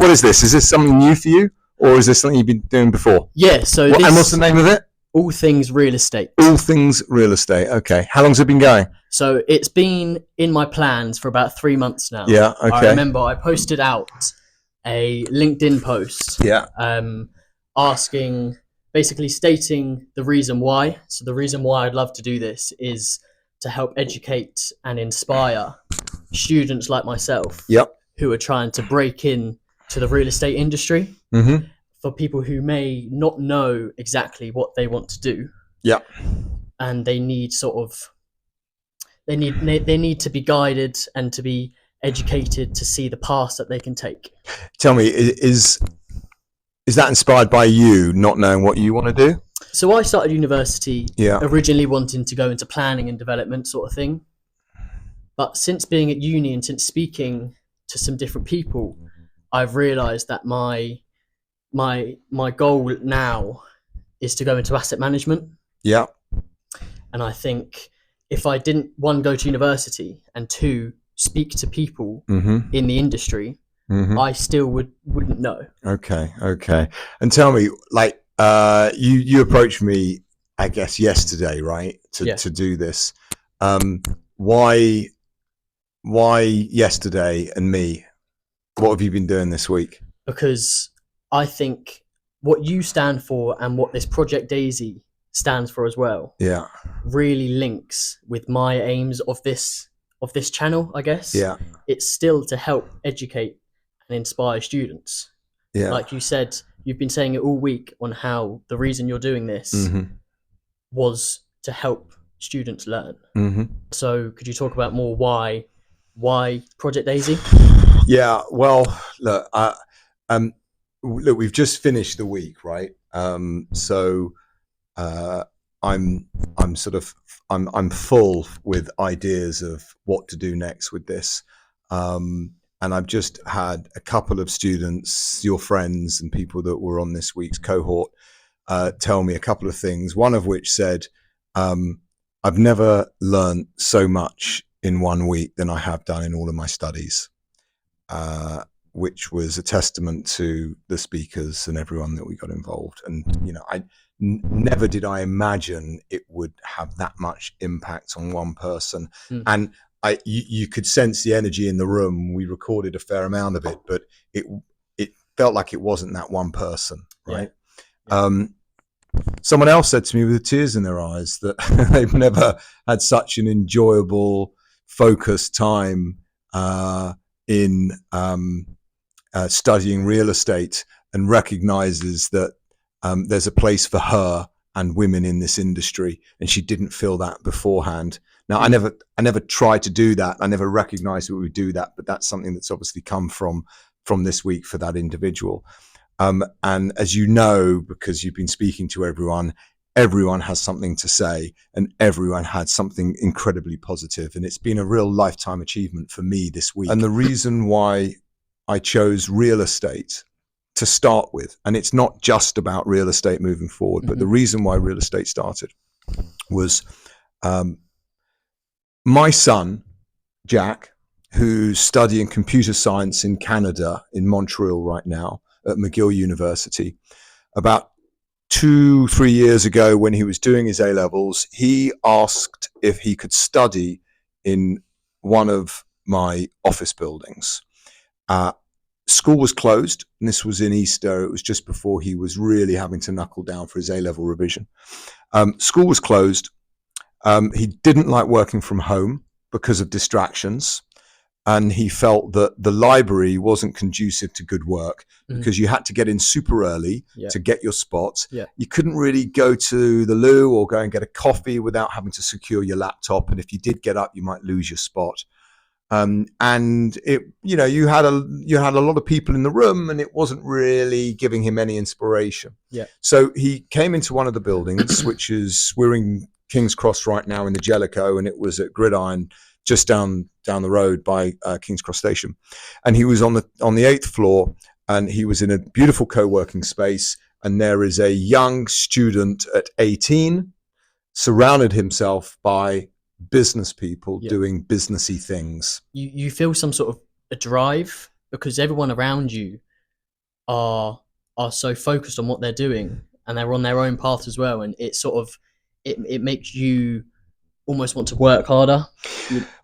What is this? Is this something new for you, or is this something you've been doing before? Yeah. So and what's the name of it? All Things Real Estate. All Things Real Estate. Okay. How long's it been going? So it's been in my plans for about 3 months now. Yeah. Okay. I remember I posted out a LinkedIn post. Yeah. Asking, basically stating the reason why. So the reason why I'd love to do this is to help educate and inspire students like myself. Yep. Who are trying to break in to the real estate industry. Mm-hmm. For people who may not know exactly what they want to do. Yeah. And they need they need to be guided and to be educated to see the path that they can take. Tell me, is that inspired by you not knowing what you want to do? So I started university originally wanting to go into planning and development sort of thing. But since being at uni and since speaking to some different people, I've realized that my goal now is to go into asset management. Yeah. And I think if I didn't, one, go to university, and two, speak to people in the industry, I still wouldn't know. Okay. And tell me, like, you approached me, I guess, yesterday, right? To do this. Why yesterday and me? What have you been doing this week? Because I think what you stand for and what this Project Daisy stands for as well, really links with my aims of this channel, I guess. Yeah. It's still to help educate and inspire students. Yeah. Like you said, you've been saying it all week on how the reason you're doing this was to help students learn. So could you talk about more why Project Daisy? Yeah, well, look, we've just finished the week, right? So I'm full with ideas of what to do next with this. And I've just had a couple of students, your friends and people that were on this week's cohort, tell me a couple of things. One of which said, I've never learned so much in 1 week than I have done in all of my studies. Which was a testament to the speakers and everyone that we got involved. And, never did I imagine it would have that much impact on one person. And you could sense the energy in the room. We recorded a fair amount of it, but it felt like it wasn't that one person, right? Yeah. Someone else said to me with tears in their eyes that they've never had such an enjoyable, focused time in studying real estate, and recognizes that there's a place for her and women in this industry, and she didn't feel that beforehand. Now, I never tried to do that. I never recognized that we would do that, but that's something that's obviously come from this week for that individual. And as you know, because you've been speaking to everyone has something to say, and everyone had something incredibly positive, and it's been a real lifetime achievement for me this week. And the reason why I chose real estate to start with, and it's not just about real estate moving forward, but the reason why real estate started was my son, Jack, who's studying computer science in Canada, in Montreal right now at McGill University. About 2-3 years ago, when he was doing his A-levels, he asked if he could study in one of my office buildings. School was closed, and this was in Easter. It was just before he was really having to knuckle down for his A-level revision. School was closed. He didn't like working from home because of distractions, and he felt that the library wasn't conducive to good work because you had to get in super early to get your spots. You couldn't really go to the loo or go and get a coffee without having to secure your laptop, and if you did get up, you might lose your spot. And it, you had a lot of people in the room, and it wasn't really giving him any inspiration. So he came into one of the buildings, which is, we're in King's Cross right now in the Jellicoe, and it was at Gridiron, just down the road by King's Cross Station. And he was on the 8th floor, and he was in a beautiful co-working space. And there is a young student at 18, surrounded himself by business people doing businessy things. You feel some sort of a drive, because everyone around you are so focused on what they're doing, and they're on their own path as well, and it sort of it makes you almost want to work harder.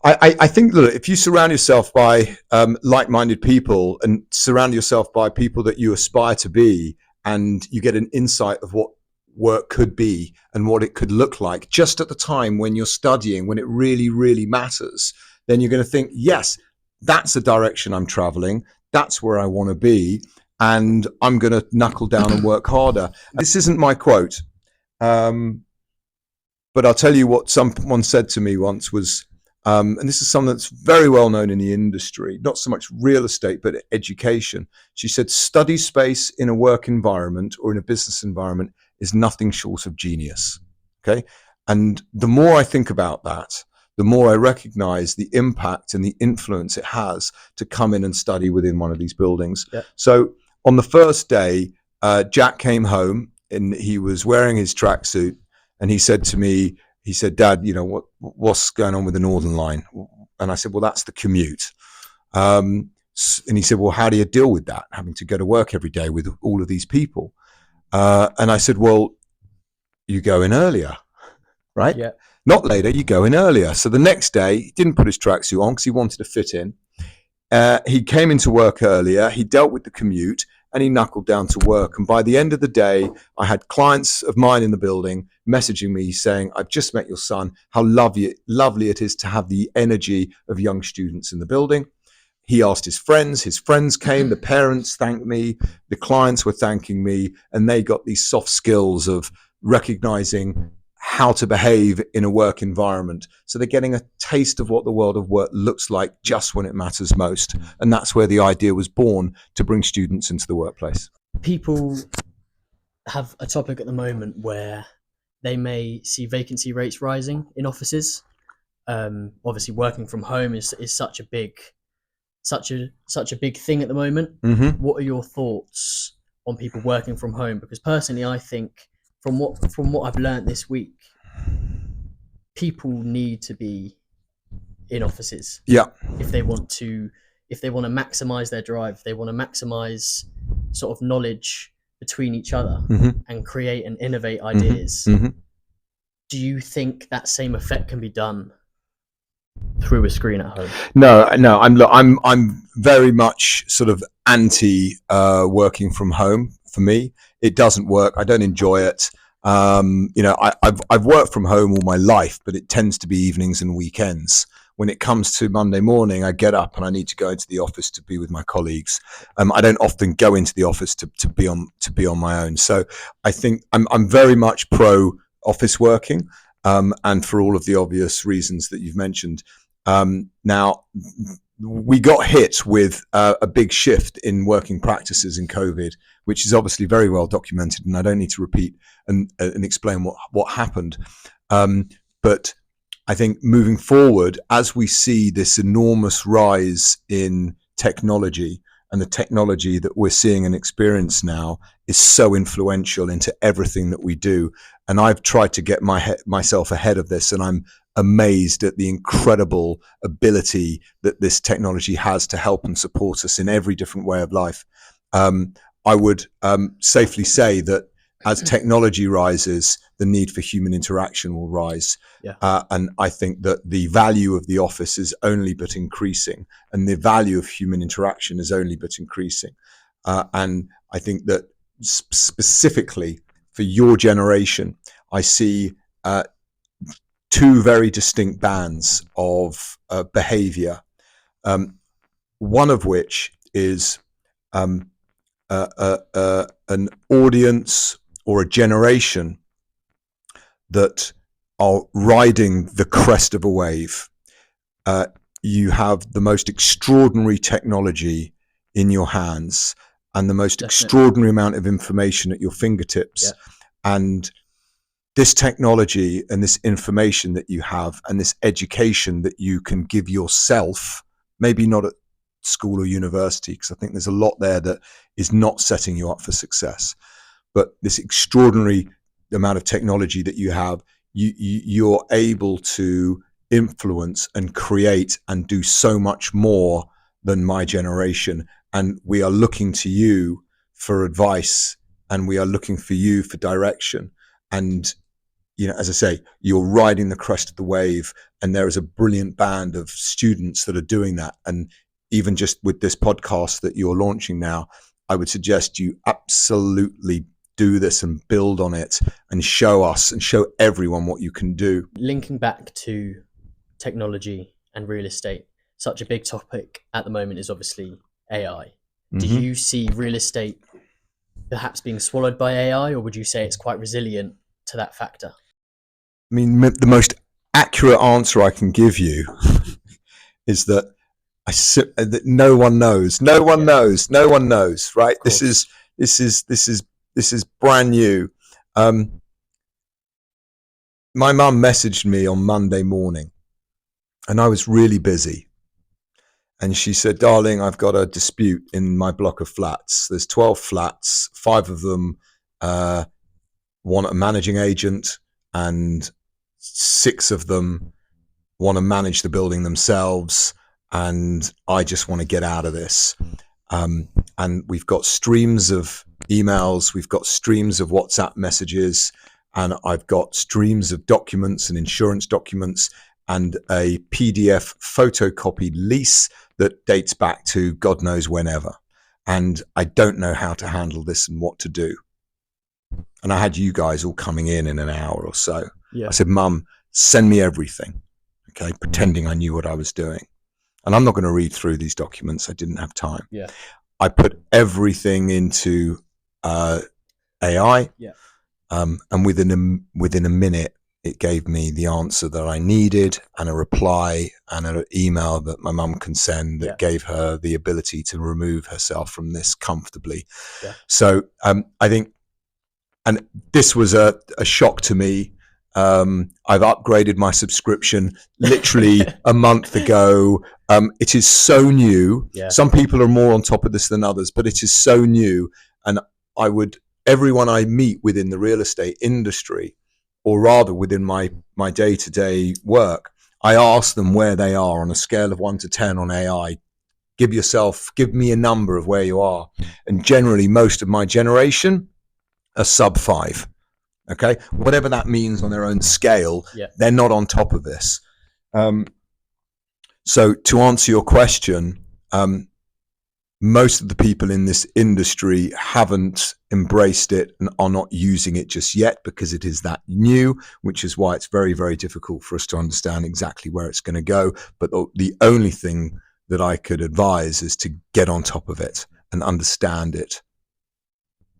I think that if you surround yourself by like-minded people and surround yourself by people that you aspire to be, and you get an insight of what work could be and what it could look like just at the time when you're studying, when it really, really matters, then you're going to think, yes, that's the direction I'm traveling. That's where I want to be. And I'm going to knuckle down and work harder. This isn't my quote. But I'll tell you what someone said to me once was, and this is something that's very well known in the industry, not so much real estate, but education. She said, study space in a work environment or in a business environment is nothing short of genius. Okay. And the more I think about that, the more I recognize the impact and the influence it has to come in and study within one of these buildings. Yeah. So on the first day, Jack came home and he was wearing his tracksuit. And he said to me, he said, Dad, you know, what's going on with the Northern Line? And I said, well, that's the commute. And he said, well, how do you deal with that, having to go to work every day with all of these people? And I said, well, you go in earlier, right? Yeah. Not later, you go in earlier. So the next day, he didn't put his tracksuit on because he wanted to fit in. He came into work earlier. He dealt with the commute. And he knuckled down to work. And by the end of the day, I had clients of mine in the building messaging me saying, I've just met your son, how lovely it is to have the energy of young students in the building. He asked his friends came, the parents thanked me, the clients were thanking me, and they got these soft skills of recognizing how to behave in a work environment. So they're getting a taste of what the world of work looks like just when it matters most. And that's where the idea was born, to bring students into the workplace. People have a topic at the moment where they may see vacancy rates rising in offices. Obviously working from home is such a big thing at the moment. Mm-hmm. What are your thoughts on people working from home? Because personally, I think from what I've learned this week, people need to be in offices. Yeah. If they want to maximize their drive, they want to maximize sort of knowledge between each other, mm-hmm. and create and innovate ideas. Mm-hmm. Do you think that same effect can be done through a screen at home? No. I'm very much sort of anti working from home. For me, it doesn't work. I don't enjoy it. I've worked from home all my life, but it tends to be evenings and weekends. When it comes to Monday morning, I get up and I need to go into the office to be with my colleagues. I don't often go into the office to be on my own. So I think I'm very much pro office working, and for all of the obvious reasons that you've mentioned. Now, we got hit with a big shift in working practices in COVID, which is obviously very well documented, and I don't need to repeat and explain what happened. But I think moving forward, as we see this enormous rise in technology, and the technology that we're seeing and experience now is so influential into everything that we do. And I've tried to get myself ahead of this, and I'm amazed at the incredible ability that this technology has to help and support us in every different way of life. I would safely say that as technology rises, the need for human interaction will rise. Yeah. And I think that the value of the office is only but increasing, and the value of human interaction is only but increasing. And I think that specifically for your generation, I see two very distinct bands of behavior, one of which is an audience or a generation that are riding the crest of a wave. You have the most extraordinary technology in your hands and the most extraordinary amount of information at your fingertips. Yeah. And this technology and this information that you have and this education that you can give yourself, maybe not at school or university, because I think there's a lot there that is not setting you up for success. But this extraordinary amount of technology that you have, you're able to influence and create and do so much more than my generation. And we are looking to you for advice, and we are looking for you for direction. And as I say, you're riding the crest of the wave, and there is a brilliant band of students that are doing that. And even just with this podcast that you're launching now, I would suggest you absolutely do this and build on it and show us and show everyone what you can do. Linking back to technology and real estate, such a big topic at the moment is obviously AI. Do you see real estate perhaps being swallowed by AI, or would you say it's quite resilient to that factor? I mean, the most accurate answer I can give you is that that no one knows. No one knows. No one knows. Right? This is brand new. My mum messaged me on Monday morning, and I was really busy. And she said, "Darling, I've got a dispute in my block of flats. There's 12 flats. 5 of them want a managing agent, and 6 of them want to manage the building themselves. And I just want to get out of this." And we've got streams of emails, we've got streams of WhatsApp messages, and I've got streams of documents and insurance documents and a PDF photocopied lease that dates back to God knows whenever. And I don't know how to handle this and what to do. And I had you guys all coming in an hour or so. Yeah. I said, "Mum, send me everything." Okay, pretending I knew what I was doing. And I'm not going to read through these documents. I didn't have time. Yeah. I put everything into AI. Yeah. And within a minute, it gave me the answer that I needed, and a reply and an email that my mum can send that gave her the ability to remove herself from this comfortably. Yeah. So I think, and this was a shock to me. I've upgraded my subscription literally a month ago. It is so new. Yeah. Some people are more on top of this than others, but it is so new. And everyone I meet within the real estate industry, or rather within my day-to-day work, I ask them where they are on a scale of 1 to 10 on AI. Give me a number of where you are. And generally, most of my generation are sub 5. Okay, whatever that means on their own scale, they're not on top of this. So to answer your question, most of the people in this industry haven't embraced it and are not using it just yet because it is that new, which is why it's very, very difficult for us to understand exactly where it's going to go. But the only thing that I could advise is to get on top of it and understand it.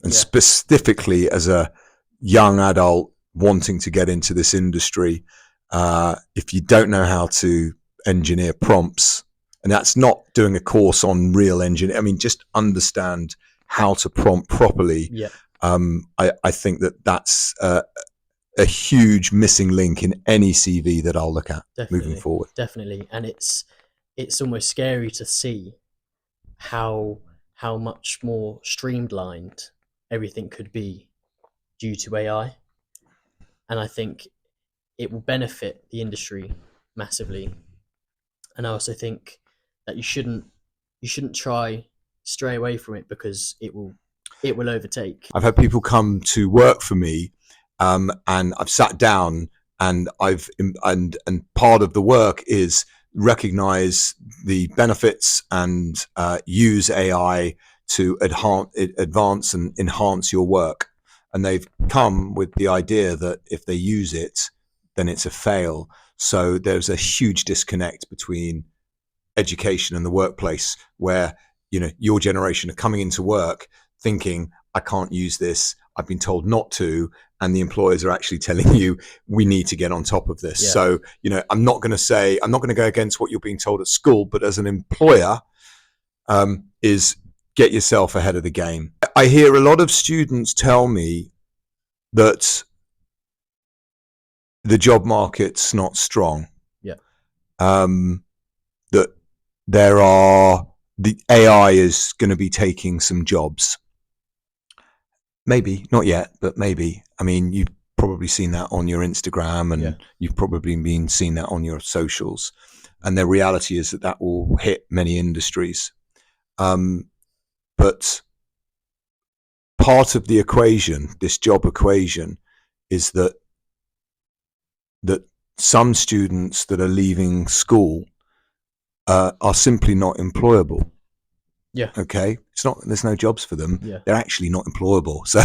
And specifically as a young adult wanting to get into this industry, if you don't know how to engineer prompts, and that's not doing a course on real engineering, I mean, just understand how to prompt properly. I think that's a huge missing link in any CV that I'll look at moving forward. Definitely. And it's almost scary to see how much more streamlined everything could be due to AI. And I think it will benefit the industry massively. And I also think that you shouldn't stray away from it because it will overtake. I've had people come to work for me, and I've sat down, and and part of the work is recognize the benefits and use AI to advance and enhance your work. And they've come with the idea that if they use it, then it's a fail. So there's a huge disconnect between education and the workplace, where your generation are coming into work thinking, I can't use this, I've been told not to, and the employers are actually telling you we need to get on top of this. So I'm not going to go against what you're being told at school, but as an employer, is get yourself ahead of the game. I hear a lot of students tell me that the job market's not strong. That the AI is going to be taking some jobs. Maybe, not yet, but maybe. I mean, you've probably seen that on your Instagram, and you've probably been seeing that on your socials. And the reality is that will hit many industries. But part of the equation, this job equation, is that some students that are leaving school are simply not employable. Yeah. Okay. There's no jobs for them. Yeah. They're actually not employable. So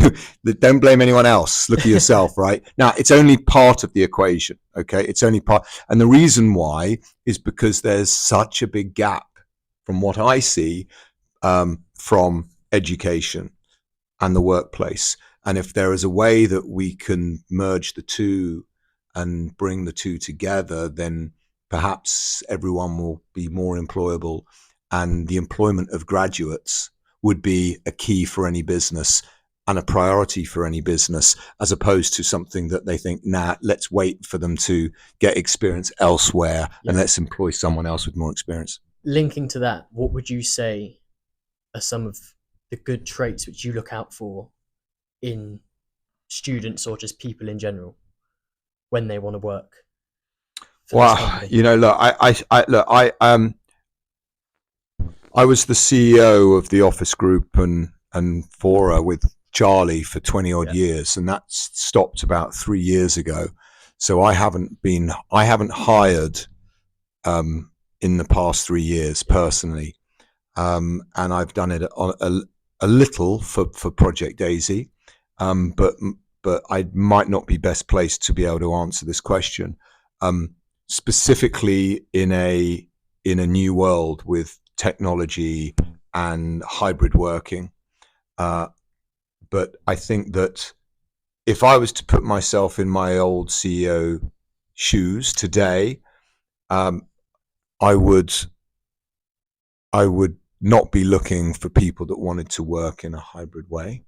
don't blame anyone else. Look at yourself, right? Now, it's only part of the equation. Okay. It's only part. And the reason why is because there's such a big gap from what I see from education and the workplace. And if there is a way that we can merge the two and bring the two together, then perhaps everyone will be more employable, and the employment of graduates would be a key for any business and a priority for any business, as opposed to something that they think, nah, let's wait for them to get experience elsewhere and let's employ someone else with more experience. Linking to that, what would you say are some of the good traits which you look out for in students or just people in general when they want to work? Well, you know, look, I was the CEO of the Office Group and Fora with Charlie for 20 odd years, and that stopped about 3 years ago. So I haven't hired in the past 3 years personally, and I've done it a little for Project Daisy, but I might not be best placed to be able to answer this question, specifically in a new world with technology and hybrid working. But I think that if I was to put myself in my old CEO shoes today, I would not be looking for people that wanted to work in a hybrid way.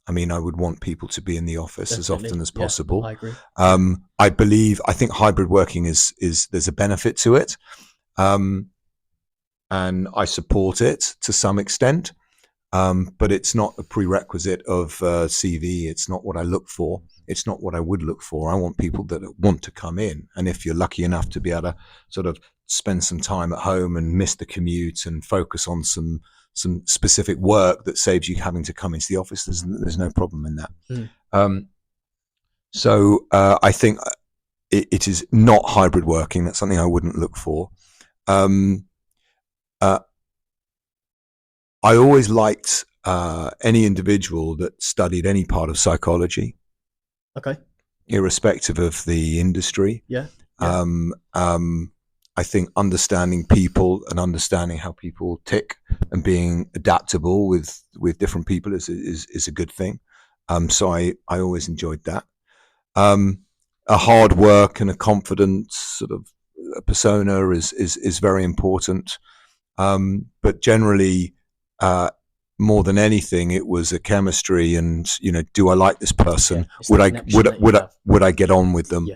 I mean, I would want people to be in the office as often as possible. I agree. I think hybrid working is there's a benefit to it. And I support it to some extent, but it's not a prerequisite of CV. It's not what I look for. It's not what I would look for. I want people that want to come in. And if you're lucky enough to be able to sort of spend some time at home and miss the commute and focus on some specific work that saves you having to come into the office, there's no problem in that. So I think it is not hybrid working. That's something I wouldn't look for. I always liked any individual that studied any part of psychology. Okay. Irrespective of the industry. Yeah. I think understanding people and understanding how people tick and being adaptable with different people is a good thing. So I always enjoyed that. A hard work and a confident sort of persona is very important. But generally, more than anything, it was a chemistry and, you know, do I like this person? Would I get on with them?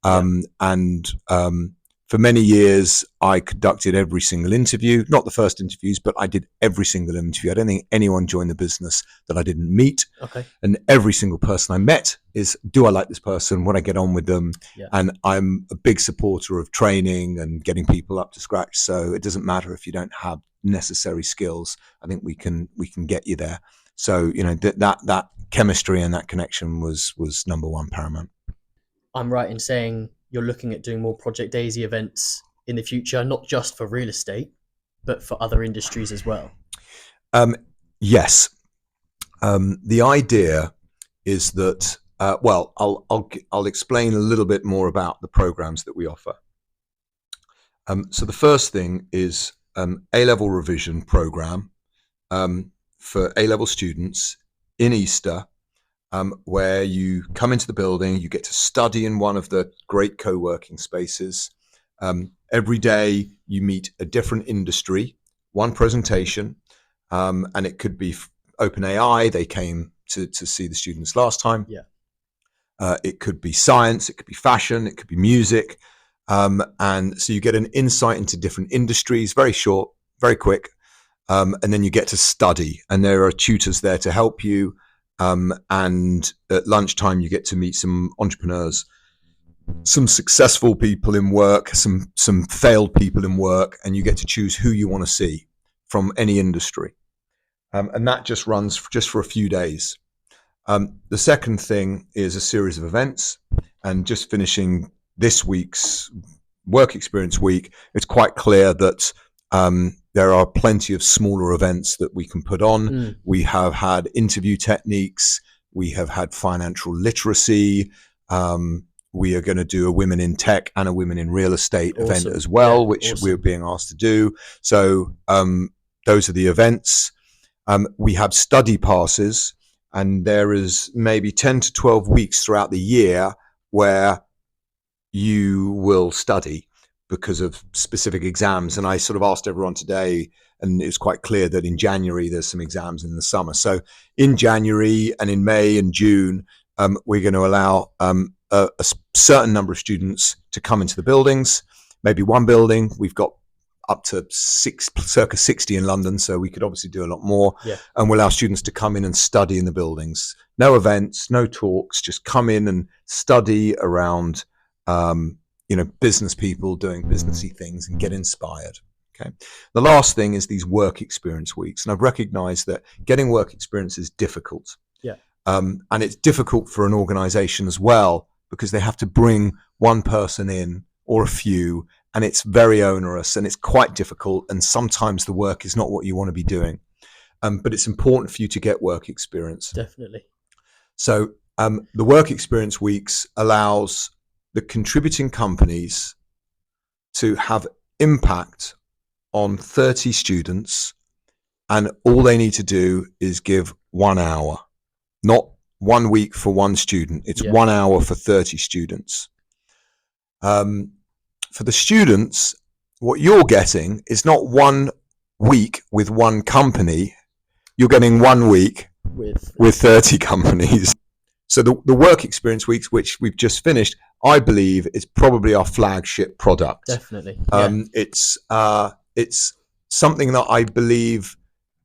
And for many years, I conducted every single interview, not the first interviews, but I did every single interview. I don't think anyone joined the business that I didn't meet. Okay. And every single person I met is, do I like this person? Would I get on with them? Yeah. And I'm a big supporter of training and getting people up to scratch. So it doesn't matter if you don't have necessary skills. I think we can get you there. So, you know, that chemistry and that connection was number one, paramount. I'm right in saying you're looking at doing more Project Daisy events in the future, not just for real estate, but for other industries as well. Yes. The idea is that, well, I'll explain a little bit more about the programs that we offer. So the first thing is A-level revision program for A-level students in Easter, where you come into the building, you get to study in one of the great co-working spaces. Every day you meet a different industry, one presentation, and it could be OpenAI. They came to see the students last time. Yeah. It could be science, it could be fashion, it could be music. And so you get an insight into different industries, very short, very quick. And then you get to study, and there are tutors there to help you. And at lunchtime, you get to meet some entrepreneurs, some successful people in work, some failed people in work, and you get to choose who you want to see from any industry. And that just runs just for a few days. The second thing is a series of events, and just finishing this week's work experience week, it's quite clear that there are plenty of smaller events that we can put on. We have had interview techniques. We have had financial literacy. We are going to do a women in tech and a women in real estate event as well, which we're being asked to do. So those are the events. We have study passes, and there is maybe 10 to 12 weeks throughout the year where you will study because of specific exams. And I sort of asked everyone today, and it was quite clear that in January there's some exams in the summer. So in January and in May and June, we're going to allow a certain number of students to come into the buildings, maybe one building. We've got up to circa 60 in London, so we could obviously do a lot more. And we'll allow students to come in and study in the buildings. No events, no talks, just come in and study around business people doing businessy things and get inspired. Okay. The last thing is these work experience weeks. And I've recognized that getting work experience is difficult. And it's difficult for an organization as well, because they have to bring one person in or a few, and it's very onerous and it's quite difficult. And sometimes the work is not what you want to be doing. But it's important for you to get work experience. Definitely. So the work experience weeks allows the contributing companies to have impact on 30 students, and all they need to do is give 1 hour, not 1 week for one student. It's 1 hour for 30 students. For the students, what you're getting is not 1 week with one company. You're getting 1 week with 30 companies. So the work experience weeks, which we've just finished, I believe is probably our flagship product. Definitely. It's something that I believe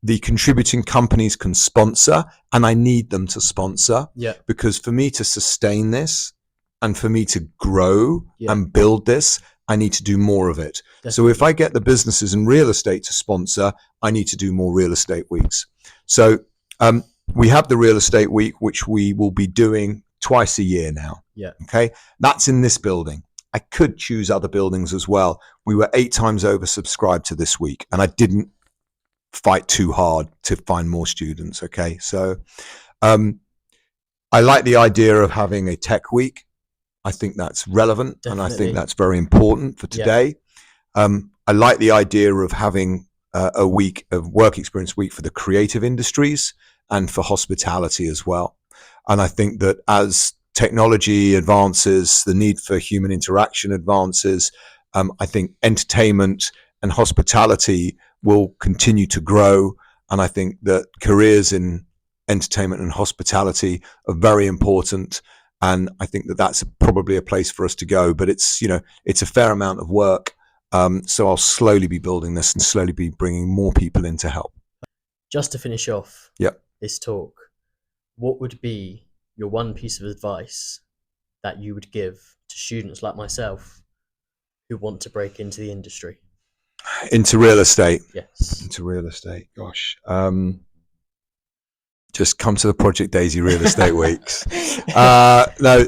the contributing companies can sponsor, and I need them to sponsor. Because for me to sustain this and for me to grow and build this, I need to do more of it. Definitely. So if I get the businesses in real estate to sponsor, I need to do more real estate weeks. So we have the real estate week, which we will be doing twice a year now. Okay. That's in this building. I could choose other buildings as well. We were 8 times oversubscribed to this week, and I didn't fight too hard to find more students. Okay. So I like the idea of having a tech week. I think that's relevant. Definitely. And I think that's very important for today. I like the idea of having a week of work experience week for the creative industries and for hospitality as well. And I think that as technology advances, the need for human interaction advances, I think entertainment and hospitality will continue to grow. And I think that careers in entertainment and hospitality are very important. And I think that that's probably a place for us to go. But it's a fair amount of work. So I'll slowly be building this and slowly be bringing more people in to help. Just to finish off this talk, what would be your one piece of advice that you would give to students like myself who want to break into the industry? Into real estate? Yes. Into real estate. Gosh. Just come to the Project Daisy Real Estate Weeks. No.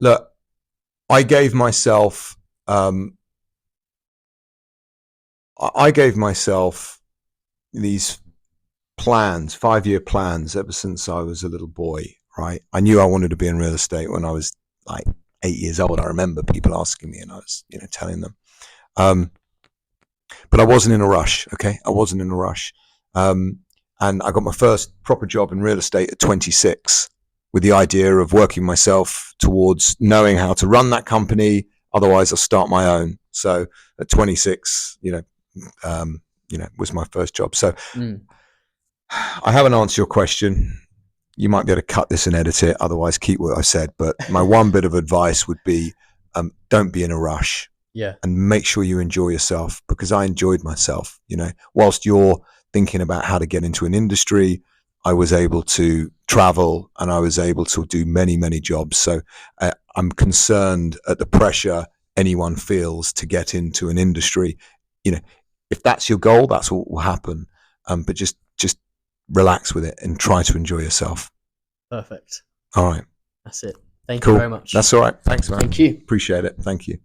Look, I gave myself these plans, 5-year plans, ever since I was a little boy, right? I knew I wanted to be in real estate when I was like 8 years old. I remember people asking me and I was, telling them. But I wasn't in a rush, okay? I wasn't in a rush. And I got my first proper job in real estate at 26 with the idea of working myself towards knowing how to run that company. Otherwise, I'll start my own. So at 26, was my first job. So I haven't answered your question. You might be able to cut this and edit it. Otherwise, keep what I said. But my one bit of advice would be, don't be in a rush. And make sure you enjoy yourself, because I enjoyed myself. Whilst you're thinking about how to get into an industry, I was able to travel and I was able to do many, many jobs. So I'm concerned at the pressure anyone feels to get into an industry. If if that's your goal, that's what will happen. But just relax with it and try to enjoy yourself. Perfect. All right. That's it. Thank Cool. you very much. That's all right. Thanks, man. Thank you. Appreciate it. Thank you.